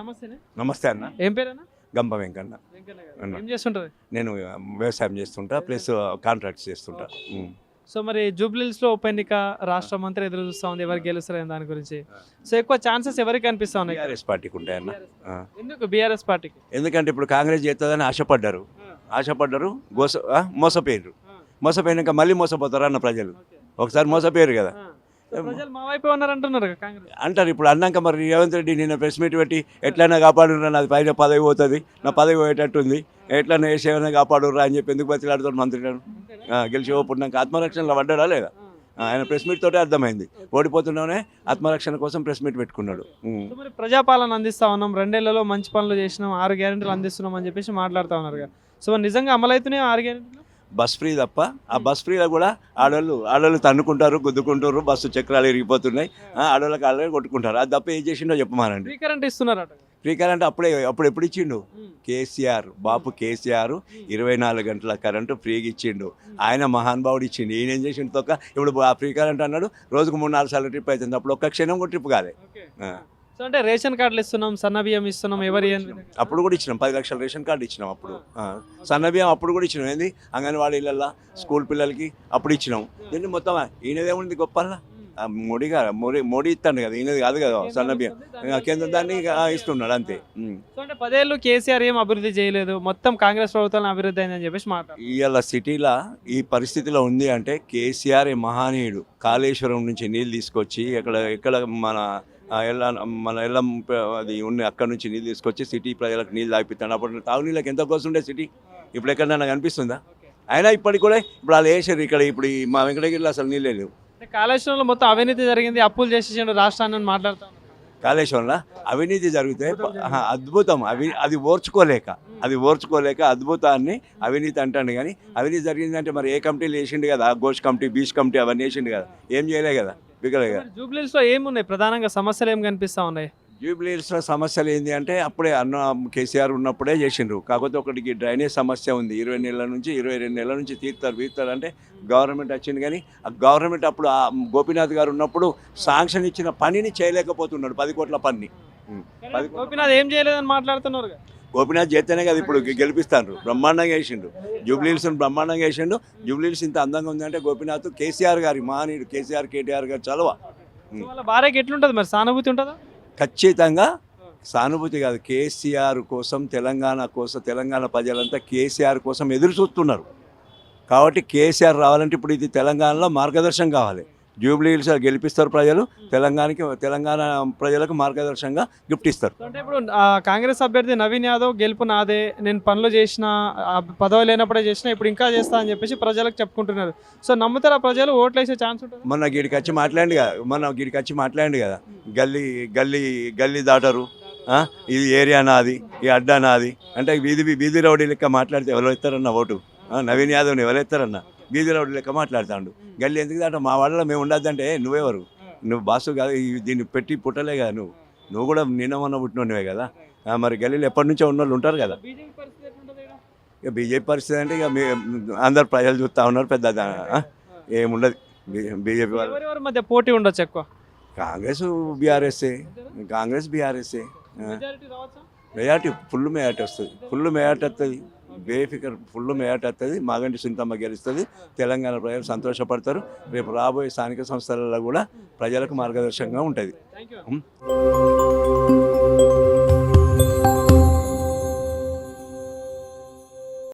నమస్తే. నమస్తే అన్న. ఏం పేరన్నా? గంప వెంకన్న. అన్న. ఏం చేస్తుంటారు? నేను వ్యవసాయం చేస్తుంటా ప్లస్ కాంట్రాక్ట్స్ చేస్తుంటా. సో మరి జూబ్లీహిల్స్లో ఉప ఎన్నిక రాష్ట్ర మంత్రి ఎదురు చూస్తా ఉంది, ఎవరు గెలుస్తారని దాని గురించి. సో ఎక్కువ ఛాన్సెస్ ఎవరికి అనిపిస్తా ఉన్నాయి? బీఆర్ఎస్ పార్టీకి ఉంటాయన్న. ఎందుకు బీఆర్ఎస్ పార్టీకి? ఎందుకంటే ఇప్పుడు కాంగ్రెస్ చేస్తుందని ఆశపడ్డారు, మోసపోయినాక మళ్ళీ మోసపోతారు అన్న ప్రజలు. ఒకసారి మోసపోయారు కదా, ప్రజలు మా వైపే ఉన్నారంటున్నారు కాంగ్రెస్ అంటారు. ఇప్పుడు అన్నాక మరి రేవంత్ రెడ్డి నిన్న ప్రెస్ మీట్ పెట్టి ఎట్లయినా కాపాడురా, నాది పైన పదవి పోతుంది, నా పదవి పోయేటట్టుంది, ఎట్లయినా వేసేమైనా కాపాడురా అని చెప్పి ఎందుకు బతిలాడుతారు మంత్రులను. గెలిచి ఓపుడినాక ఆత్మరక్షణలో పడ్డాడా లేదా? ఆయన ప్రెస్ మీట్ తోటే అర్థమైంది, ఓడిపోతున్నానే ఆత్మరక్షణ కోసం ప్రెస్ మీట్ పెట్టుకున్నాడు. మరి ప్రజాపాలన అందిస్తా ఉన్నాం, 2 ఏళ్లలో మంచి పనులు చేసినాం, 6 గ్యారెంటీలు అందిస్తున్నాం అని చెప్పేసి మాట్లాడుతూ ఉన్నారు కదా. సో నిజంగా అమలవుతున్నాయి 6 గ్యారెంటీలు? బస్ ఫ్రీ తప్ప ఆ బస్ ఫ్రీలో కూడా ఆడవాళ్ళు తన్నుకుంటారు, గుద్దుకుంటారు, బస్సు చక్రాలు ఇరిగిపోతున్నాయి, ఆడవాళ్ళకి ఆడవాళ్ళు కొట్టుకుంటారు. అది తప్ప ఏం చేసిండో చెప్పమానండి. ఫ్రీ కరెంట్ ఇస్తున్నారట. ఫ్రీ కరెంట్ అప్పుడు ఎప్పుడు ఇచ్చిండు? కేసీఆర్ బాపు కేసీఆర్ 24 గంటల కరెంటు ఫ్రీగా ఇచ్చిండు. ఆయన మహానుభావుడు ఇచ్చిండు. ఈయన ఏం చేసిండు తొక్క. ఇప్పుడు ఆ ఫ్రీ కరెంట్ అన్నాడు, రోజుకు 3-4 సార్లు ట్రిప్ అవుతుంది. అప్పుడు ఒక్క క్షణం కూడా ట్రిప్ కాలే. సో అంటే రేషన్ కార్డులు ఇస్తున్నాం, సన్న బియ్యం ఇస్తున్నాం, ఎవరి అప్పుడు కూడా ఇచ్చినాం. 10 లక్షల రేషన్ కార్డు ఇచ్చినాం అప్పుడు. సన్న బియ్యం అప్పుడు కూడా ఇచ్చినాం. ఏంది అంగన్వాడీ ఇళ్ళల్లో స్కూల్ పిల్లలకి అప్పుడు ఇచ్చినాం. దీన్ని మొత్తం ఈయనదేముంది గొప్ప? మోడీ ఇస్తాడు కదా, ఈయనది కాదు కదా సన్న బియ్యం. కేంద్రం దాన్ని ఇస్తున్నాడు అంతే. సో అంటే 10 ఏళ్ళు కేసీఆర్ ఏం అభివృద్ధి చేయలేదు, మొత్తం కాంగ్రెస్ ప్రభుత్వం అభివృద్ధి అయిందని చెప్పేసి మాట్లాడు. ఇవాళ సిటీలో ఈ పరిస్థితిలో ఉంది అంటే కేసీఆర్ మహానీయుడు. కాళేశ్వరం నుంచి నీళ్ళు తీసుకొచ్చి ఎక్కడ మన ఎల్లం అది ఉన్న అక్కడ నుంచి నీళ్ళు తీసుకొచ్చి సిటీ ప్రజలకు నీళ్ళు తాగిపిస్తాడు. అప్పుడు తాగునీళ్ళకి ఎంత కోసం ఉండే సిటీ, ఇప్పుడు ఎక్కడన్నా కనిపిస్తుందా? అయినా ఇప్పటికి కూడా ఇప్పుడు వాళ్ళు వేసారు ఇక్కడ. ఇప్పుడు మా వెంకటగిరిలో అసలు నీళ్ళే లేవు. కాళేశ్వరంలో మొత్తం అవినీతి జరిగింది, అప్పులు చేసేసాడు రాష్ట్రాన్ని మాట్లాడుతాను. కాళేశ్వరంలో అవినీతి జరిగితే అద్భుతం. అది ఓర్చుకోలేక అద్భుతాన్ని అవినీతి అంటాడు. కానీ అవినీతి జరిగిందంటే మరి ఏ కమిటీలు వేసిండు కదా, ఘోష్ కమిటీ, బీచ్ కమిటీ అవన్నీ వేసిండు కదా, ఏం చేయలే కదా. జూబ్లీహిల్స్లో ఏమున్నాయి ప్రధానంగా సమస్యలు ఏం కనిపిస్తా ఉన్నాయి? జూబ్లీహిల్స్లో సమస్యలు ఏంటి అంటే అప్పుడే కేసీఆర్ ఉన్నప్పుడే చేసిండ్రు. కాకపోతే ఒకటికి డ్రైనేజ్ సమస్య ఉంది. 22 నెలల నుంచి తీరుతారు అంటే గవర్నమెంట్ వచ్చింది. కానీ ఆ గవర్నమెంట్ అప్పుడు గోపీనాథ్ గారు ఉన్నప్పుడు శాంక్షన్ ఇచ్చిన పనిని చేయలేకపోతున్నాడు. 10 కోట్ల పని. గోపీనాథ్ ఏం చేయలేదని మాట్లాడుతున్నారు. గోపీనాథ్ చేస్తేనే కదా ఇప్పుడు గెలిపిస్తాను. బ్రహ్మాండంగా వేసిండు జూబ్లీహిల్స్, బ్రహ్మాండంగా వేసిండు. జూబ్లీహిల్స్ ఇంత అందంగా ఉందంటే గోపీనాథ్ కేసీఆర్ గారి మహనీయుడు. కేటీఆర్ గారు చలవ. భార్యకి ఎట్లుంటుంది మరి, సానుభూతి ఉంటుందా? ఖచ్చితంగా సానుభూతి కాదు. కేసీఆర్ కోసం, తెలంగాణ ప్రజలంతా కేసీఆర్ కోసం ఎదురు చూస్తున్నారు. కాబట్టి కేసీఆర్ రావాలంటే ఇప్పుడు ఇది తెలంగాణలో మార్గదర్శనం కావాలి. జూబ్లీహిల్స్ గెలిపిస్తారు ప్రజలు, తెలంగాణ ప్రజలకు మార్గదర్శనంగా గిఫ్ట్ ఇస్తారు. అంటే ఇప్పుడు కాంగ్రెస్ అభ్యర్థి నవీన్ యాదవ్ గెలుపు నాదే, నేను పనులు చేసిన, పదవి లేనప్పుడే చేసిన, ఇప్పుడు ఇంకా చేస్తా అని చెప్పేసి ప్రజలకు చెప్పుకుంటున్నారు. సో నమ్ముతారా ప్రజలు? ఓట్లు వేసే ఛాన్స్ ఉంటుంది? మొన్న గీడికి వచ్చి మాట్లాడండి కదా, గల్లీ దాటరు, ఇది ఏరియా నాది, ఈ అడ్డా నాది అంటే వీధి రౌడీ లెక్క మాట్లాడితే ఎవరు ఇస్తారన్న ఓటు? నవీన్ యాదవ్ని ఎవరు ఇస్తారన్న? వీధి రౌడీ లెక్క మాట్లాడుతాడు. గల్లీ ఎందుకు దాట? మా వాళ్ళలో మేము ఉండద్దంటే నువ్వెవరు? నువ్వు బాసు కాదు, దీన్ని పెట్టి పుట్టలే కదా. నువ్వు కూడా నిన్న మొన్న పుట్టినవే కదా. మరి గల్లీలో ఎప్పటి నుంచో ఉన్న వాళ్ళు ఉంటారు కదా. ఇక బీజేపీ పరిస్థితి అంటే ఇక అందరు ప్రజలు చూస్తూ ఉన్నారు. పెద్ద ఏముండదు బీజేపీ వాళ్ళ మధ్య పోటీ ఉండొచ్చు ఎక్కువ. కాంగ్రెస్ బీఆర్ఎస్ఏ మెజార్టీ ఫుల్ మెజార్టీ వస్తుంది. బేఫికర్ ఫుల్ మెజార్టీ వస్తుంది. మాగంటి సునీతమ్మ గెలుస్తుంది. తెలంగాణ ప్రజలు సంతోషపడతారు. రేపు రాబోయే స్థానిక సంస్థలలో కూడా ప్రజలకు మార్గదర్శకంగా ఉంటుంది.